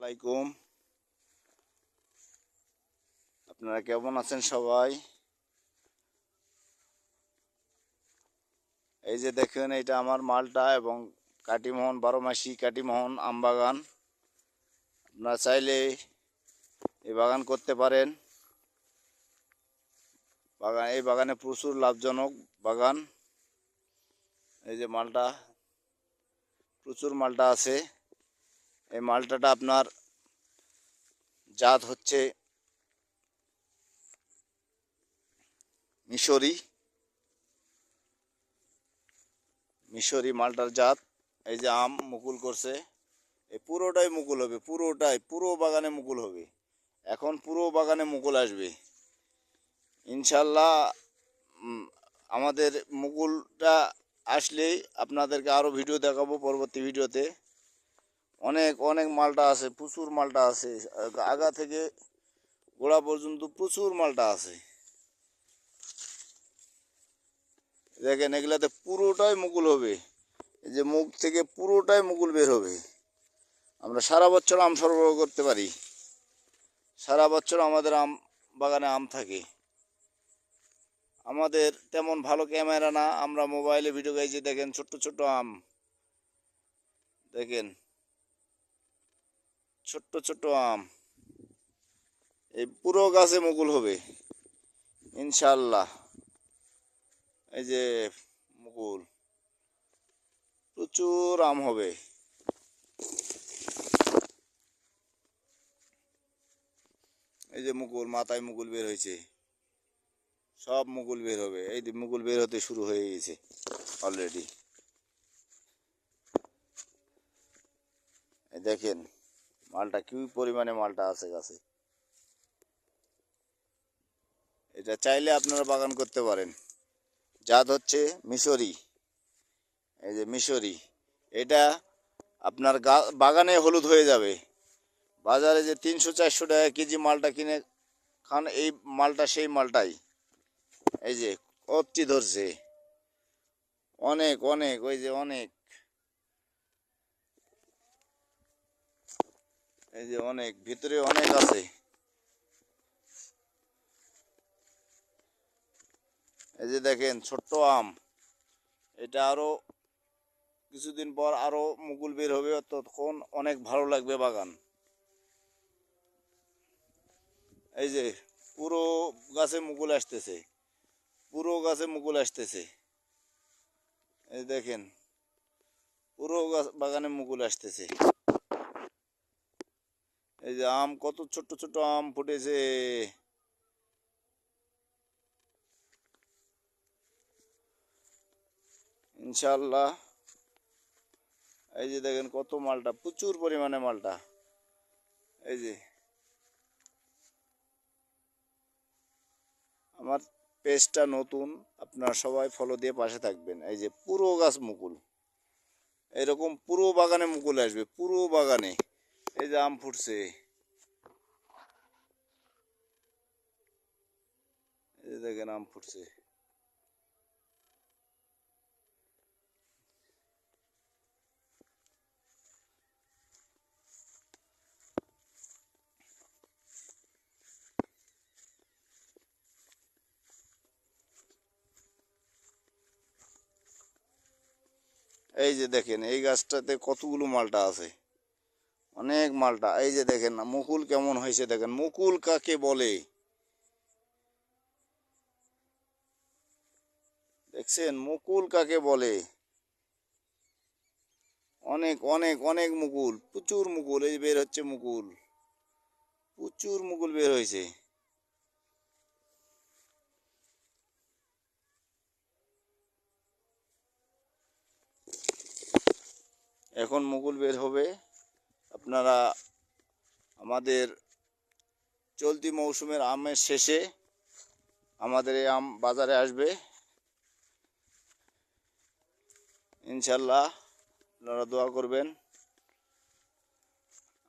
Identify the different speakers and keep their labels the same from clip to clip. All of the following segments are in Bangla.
Speaker 1: আলাইকুম। আপনারা কেমন আছেন সবাই? এই যে দেখেন, এটা আমার মালটা এবং কাটিমোহন 12 মাসি কাটিমোহন আম বাগান। আপনারা চাইলে এই বাগান করতে পারেন। এই বাগানে প্রচুর লাভজনক বাগান। এই যে মালটা, প্রচুর মালটা আছে। এই মালটাটা আপনার জাত হচ্ছে মিশরি মালটার জাত। এই যে আম মুকুল করছে, এই পুরোটাই মুকুল হবে, পুরো বাগানে মুকুল হবে। এখন পুরো বাগানে মুকুল আসবে ইনশাল্লাহ। আমাদের মুকুলটা আসলেই আপনাদেরকে আরও ভিডিও দেখাবো পরবর্তী ভিডিওতে। অনেক অনেক মালটা আছে, প্রচুর মালটা আছে, আগা থেকে গোড়া পর্যন্ত প্রচুর মালটা আছে। দেখেন, এগুলাতে পুরোটাই মুকুল হবে। এই যে মুখ থেকে পুরোটাই মুকুল বের হবে। আমরা সারা বছর আম সরবরাহ করতে পারি। সারা বছর আমাদের আম বাগানে আম থাকে। আমাদের তেমন ভালো ক্যামেরা না, আমরা মোবাইলে ভিডিও গাইছি। দেখেন ছোট্ট ছোট্ট আম, দেখেন ছোট্ট ছোট্ট আম। এই পুরো গাছে মুকুল হবে ইনশাল্লাহ। এই যে মুকুল, প্রচুর আম হবে। এই যে মুকুল, মাথায় মুকুল বের হয়েছে, সব মুকুল বের হবে। এই যে মুকুল বের হতে শুরু হয়ে গেছে অলরেডি। এই দেখেন মালটা কি পরিমাণে মালটা আছে গাছে। এটা চাইলে আপনারা বাগান করতে পারেন। জাত হচ্ছে মিশরি। এই যে মিশরি, এটা আপনার বাগানে হলুদ হয়ে যাবে। বাজারে যে 300-400 টাকা কেজি মালটা কিনে খান, এই মালটা সেই মালটাই। এই যে কচ্ছি ধরছে, অনেক অনেক, ওই যে অনেক, এই যে অনেক, ভিতরে অনেক আছে। এই যে দেখেন ছোট্ট আম, এটা আরো কিছুদিন পর আরো মুকুল বের হবে, তখন অনেক ভালো লাগবে বাগান। এই যে পুরো গাছে মুকুল আসতেছে, পুরো গাছে মুকুল আসতেছে। এই দেখেন পুরো গাছ বাগানে মুকুল আসতেছে। এই যে আম, কত ছোট্ট ছোট্ট আম ফুটেছে। ইনশাল্লাহ। এই যে দেখেন কত মালটা, প্রচুর পরিমাণে মালটা। এই যে আমার পেজটা নতুন, আপনারা সবাই ফলো দিয়ে পাশে থাকবেন। এই যে পুরো গাছ মুকুল, এরকম পুরো বাগানে মুকুল আসবে, পুরো বাগানে। এই যে আম ফুটছে, এই যে দেখেন আম ফুটছে। এই যে দেখেন এই গাছটাতে কতগুলো মালটা আছে, অনেক মালটা। এই যে দেখেন না মুকুল কেমন হয়েছে, দেখেন মুকুল কাকে বলে, দেখছেন মুকুল কাকে বলে। অনেক অনেক অনেক মুকুল, প্রচুর মুকুল। এই বের হচ্ছে মুকুল, প্রচুর মুকুল বের হয়েছে। এখন মুকুল বের হবে। আপনারা আমাদের চলতি মৌসুমের আমের শেষে আমাদের এই আম বাজারে আসবে ইনশাল্লাহ। আপনারা দোয়া করবেন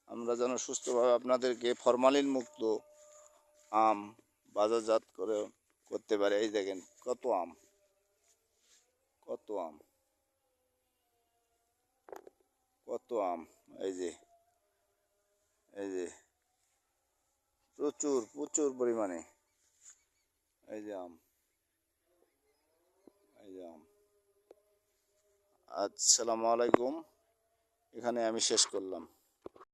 Speaker 1: আমরা যেন সুস্থভাবে আপনাদেরকে ফরমালিন মুক্ত আম বাজারজাত করে করতে পারে। এই দেখেন কত আম, কত আম, কত আম। এই যে এই যে প্রচুর প্রচুর পরিমাণে এই যে আম, এই যে আম। আসসালামু আলাইকুম, এখানে আমি শেষ করলাম।